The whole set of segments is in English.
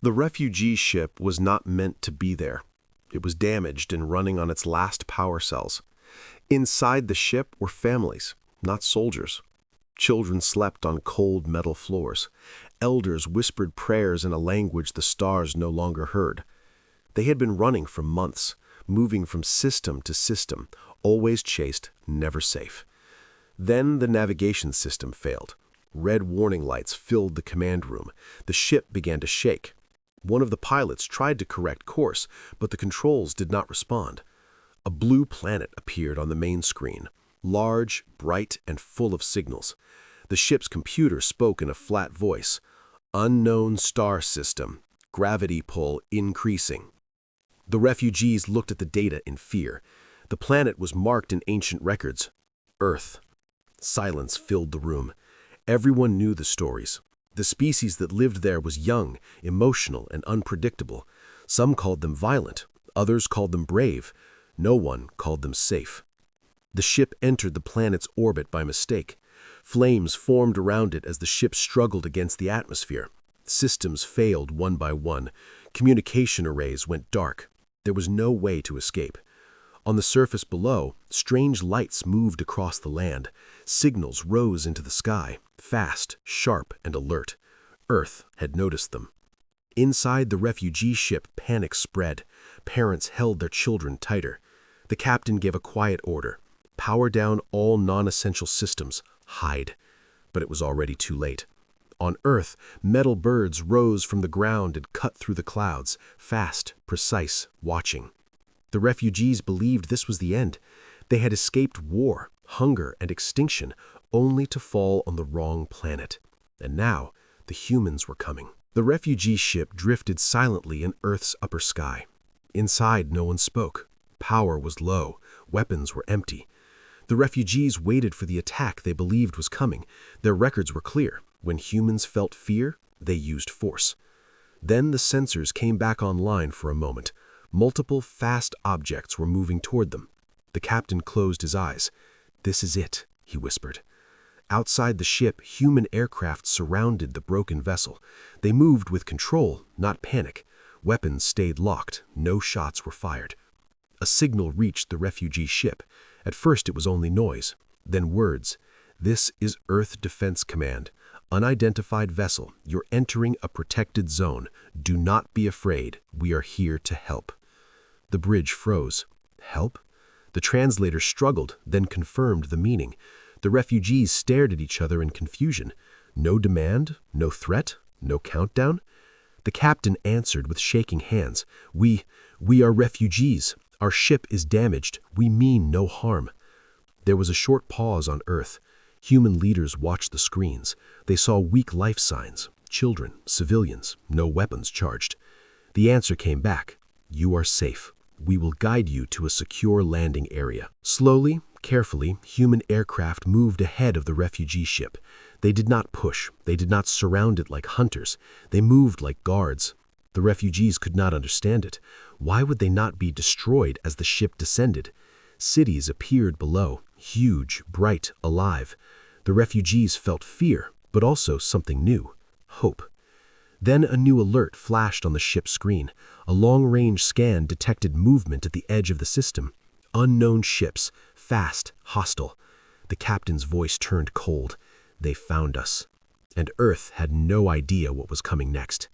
The refugee ship was not meant to be there. It was damaged and running on its last power cells. Inside the ship were families, not soldiers. Children slept on cold metal floors. Elders whispered prayers in a language the stars no longer heard. They had been running for months, moving from system to system, always chased, never safe. Then the navigation system failed. Red warning lights filled the command room. The ship began to shake. One of the pilots tried to correct course, but the controls did not respond. A blue planet appeared on the main screen, large, bright, and full of signals. The ship's computer spoke in a flat voice. Unknown star system. Gravity pull increasing. The refugees looked at the data in fear. The planet was marked in ancient records. Earth. Silence filled the room. Everyone knew the stories. The species that lived there was young, emotional, and unpredictable. Some called them violent. Others called them brave. No one called them safe. The ship entered the planet's orbit by mistake. Flames formed around it as the ship struggled against the atmosphere. Systems failed one by one. Communication arrays went dark. There was no way to escape. On the surface below, strange lights moved across the land. Signals rose into the sky, fast, sharp, and alert. Earth had noticed them. Inside the refugee ship, panic spread. Parents held their children tighter. The captain gave a quiet order. Power down all non-essential systems. Hide. But it was already too late. On Earth, metal birds rose from the ground and cut through the clouds, fast, precise, watching. The refugees believed this was the end. They had escaped war, hunger, and extinction, only to fall on the wrong planet. And now, the humans were coming. The refugee ship drifted silently in Earth's upper sky. Inside, no one spoke. Power was low. Weapons were empty. The refugees waited for the attack they believed was coming. Their records were clear. When humans felt fear, they used force. Then the sensors came back online for a moment. Multiple fast objects were moving toward them. The captain closed his eyes. "This is it," he whispered. Outside the ship, human aircraft surrounded the broken vessel. They moved with control, not panic. Weapons stayed locked. No shots were fired. A signal reached the refugee ship. At first it was only noise, then words. "This is Earth Defense Command. Unidentified vessel, you're entering a protected zone. Do not be afraid. We are here to help." The bridge froze. Help? The translator struggled, then confirmed the meaning. The refugees stared at each other in confusion. No demand? No threat? No countdown? The captain answered with shaking hands. We are refugees. Our ship is damaged. We mean no harm." There was a short pause on Earth. Human leaders watched the screens. They saw weak life signs. Children, civilians, no weapons charged. The answer came back. "You are safe. We will guide you to a secure landing area." Slowly, carefully, human aircraft moved ahead of the refugee ship. They did not push. They did not surround it like hunters. They moved like guards. The refugees could not understand it. Why would they not be destroyed as the ship descended? Cities appeared below, huge, bright, alive. The refugees felt fear, but also something new, hope. Then a new alert flashed on the ship's screen. A long-range scan detected movement at the edge of the system. Unknown ships, fast, hostile. The captain's voice turned cold. They found us. And Earth had no idea what was coming next.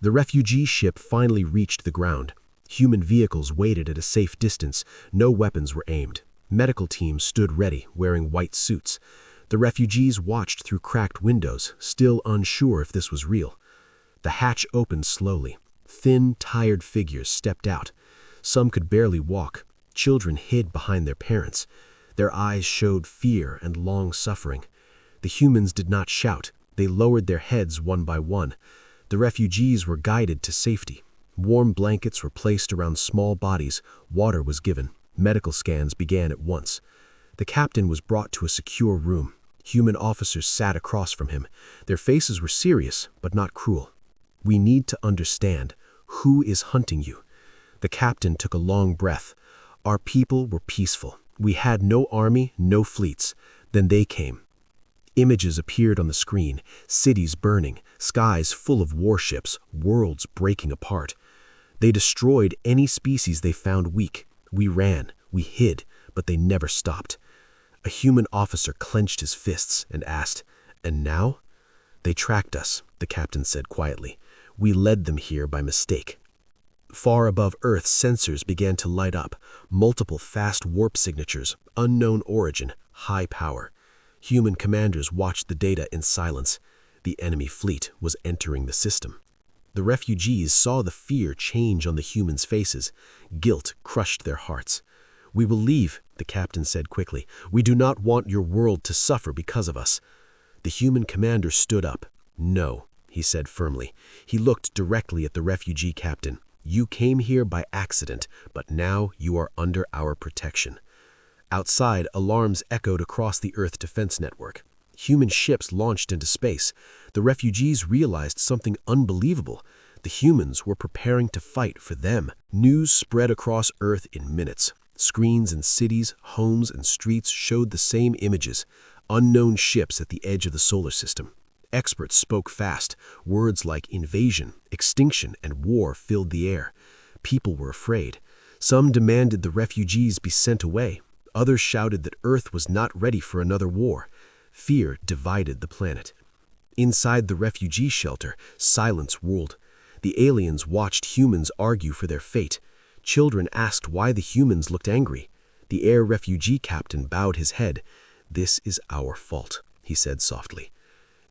The refugee ship finally reached the ground. Human vehicles waited at a safe distance. No weapons were aimed. Medical teams stood ready, wearing white suits. The refugees watched through cracked windows, still unsure if this was real. The hatch opened slowly. Thin, tired figures stepped out. Some could barely walk. Children hid behind their parents. Their eyes showed fear and long suffering. The humans did not shout. They lowered their heads one by one. The refugees were guided to safety. Warm blankets were placed around small bodies. Water was given. Medical scans began at once. The captain was brought to a secure room. Human officers sat across from him. Their faces were serious, but not cruel. "We need to understand. Who is hunting you?" The captain took a long breath. "Our people were peaceful. We had no army, no fleets. Then they came. Images appeared on the screen, cities burning, skies full of warships, worlds breaking apart. They destroyed any species they found weak. We ran, we hid, but they never stopped. A human officer clenched his fists and asked, "And now?" "They tracked us," the captain said quietly. "We led them here by mistake." Far above Earth, sensors began to light up, multiple fast warp signatures, unknown origin, high power. Human commanders watched the data in silence. The enemy fleet was entering the system. The refugees saw the fear change on the humans' faces. Guilt crushed their hearts. "We will leave," the captain said quickly. "We do not want your world to suffer because of us." The human commander stood up. "No," he said firmly. He looked directly at the refugee captain. "You came here by accident, but now you are under our protection." Outside, alarms echoed across the Earth defense network. Human ships launched into space. The refugees realized something unbelievable. The humans were preparing to fight for them. News spread across Earth in minutes. Screens in cities, homes, and streets showed the same images. Unknown ships at the edge of the solar system. Experts spoke fast. Words like invasion, extinction, and war filled the air. People were afraid. Some demanded the refugees be sent away. Others shouted that Earth was not ready for another war. Fear divided the planet. Inside the refugee shelter, silence ruled. The aliens watched humans argue for their fate. Children asked why the humans looked angry. The air refugee captain bowed his head. "This is our fault," he said softly.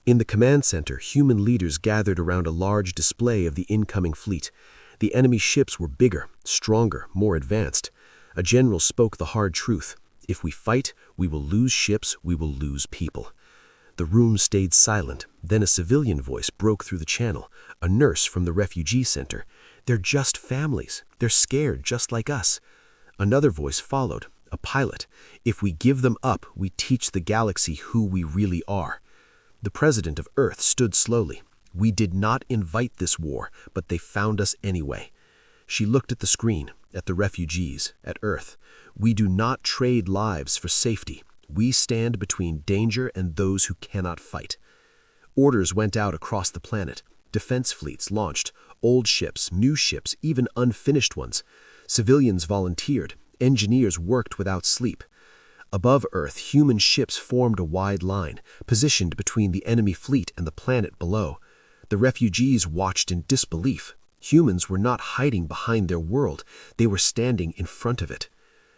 In the command center, human leaders gathered around a large display of the incoming fleet. The enemy ships were bigger, stronger, more advanced. A general spoke the hard truth. "If we fight, we will lose ships, we will lose people." The room stayed silent. Then a civilian voice broke through the channel, a nurse from the refugee center. "They're just families. They're scared just like us." Another voice followed, a pilot. "If we give them up, we teach the galaxy who we really are." The president of Earth stood slowly. "We did not invite this war, but they found us anyway." She looked at the screen, at the refugees, at Earth. "We do not trade lives for safety. We stand between danger and those who cannot fight." Orders went out across the planet. Defense fleets launched, old ships, new ships, even unfinished ones. Civilians volunteered. Engineers worked without sleep. Above Earth, human ships formed a wide line, positioned between the enemy fleet and the planet below. The refugees watched in disbelief. Humans were not hiding behind their world. They were standing in front of it.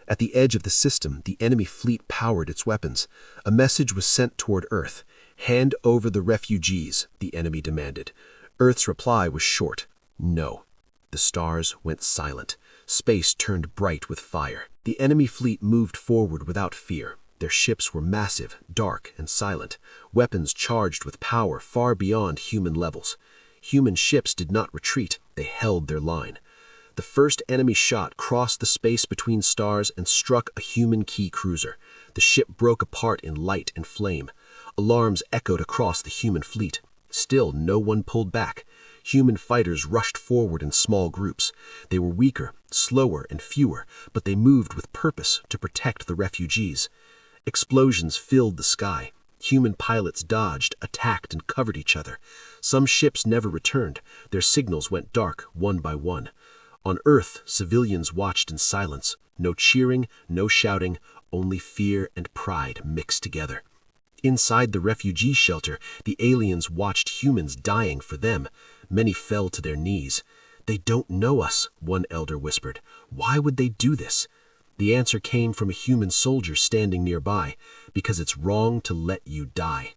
At the edge of the system, the enemy fleet powered its weapons. A message was sent toward Earth. "Hand over the refugees," the enemy demanded. Earth's reply was short. "No." The stars went silent. Space turned bright with fire. The enemy fleet moved forward without fear. Their ships were massive, dark, and silent, weapons charged with power far beyond human levels. Human ships did not retreat. They held their line. The first enemy shot crossed the space between stars and struck a human key cruiser. The ship broke apart in light and flame. Alarms echoed across the human fleet. Still, no one pulled back. Human fighters rushed forward in small groups. They were weaker, slower, and fewer, but they moved with purpose to protect the refugees. Explosions filled the sky. Human pilots dodged, attacked, and covered each other. Some ships never returned. Their signals went dark, one by one. On Earth, civilians watched in silence. No cheering, no shouting, only fear and pride mixed together. Inside the refugee shelter, the aliens watched humans dying for them. Many fell to their knees. "They don't know us," one elder whispered. "Why would they do this?" The answer came from a human soldier standing nearby. "Because it's wrong to let you die."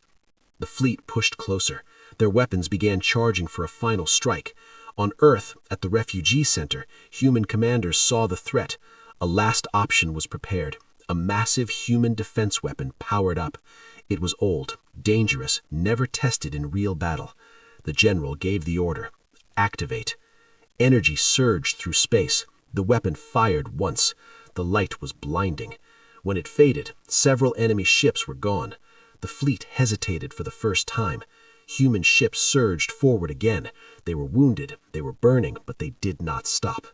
The fleet pushed closer. Their weapons began charging for a final strike. On Earth, at the refugee center, human commanders saw the threat. A last option was prepared. A massive human defense weapon powered up. It was old, dangerous, never tested in real battle. The general gave the order. "Activate." Energy surged through space. The weapon fired once. The light was blinding. When it faded, several enemy ships were gone. The fleet hesitated for the first time. Human ships surged forward again. They were wounded, they were burning, but they did not stop.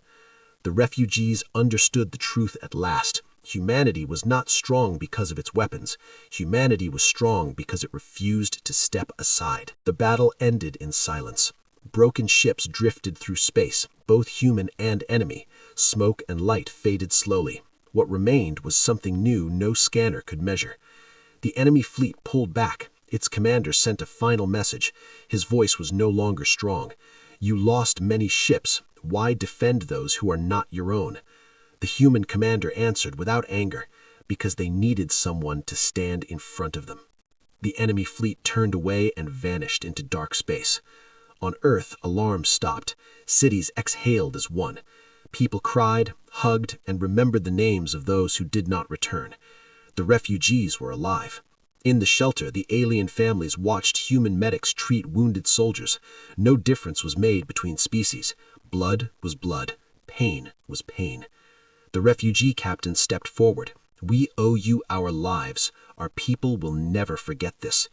The refugees understood the truth at last. Humanity was not strong because of its weapons. Humanity was strong because it refused to step aside. The battle ended in silence. Broken ships drifted through space, both human and enemy. Smoke and light faded slowly. What remained was something new no scanner could measure. The enemy fleet pulled back. Its commander sent a final message. His voice was no longer strong. "You lost many ships. Why defend those who are not your own?" The human commander answered without anger, because they needed someone to stand in front of them. The enemy fleet turned away and vanished into dark space. On Earth, alarms stopped. Cities exhaled as one. People cried, hugged, and remembered the names of those who did not return. The refugees were alive. In the shelter, the alien families watched human medics treat wounded soldiers. No difference was made between species. Blood was blood. Pain was pain. The refugee captain stepped forward. "We owe you our lives. Our people will never forget this."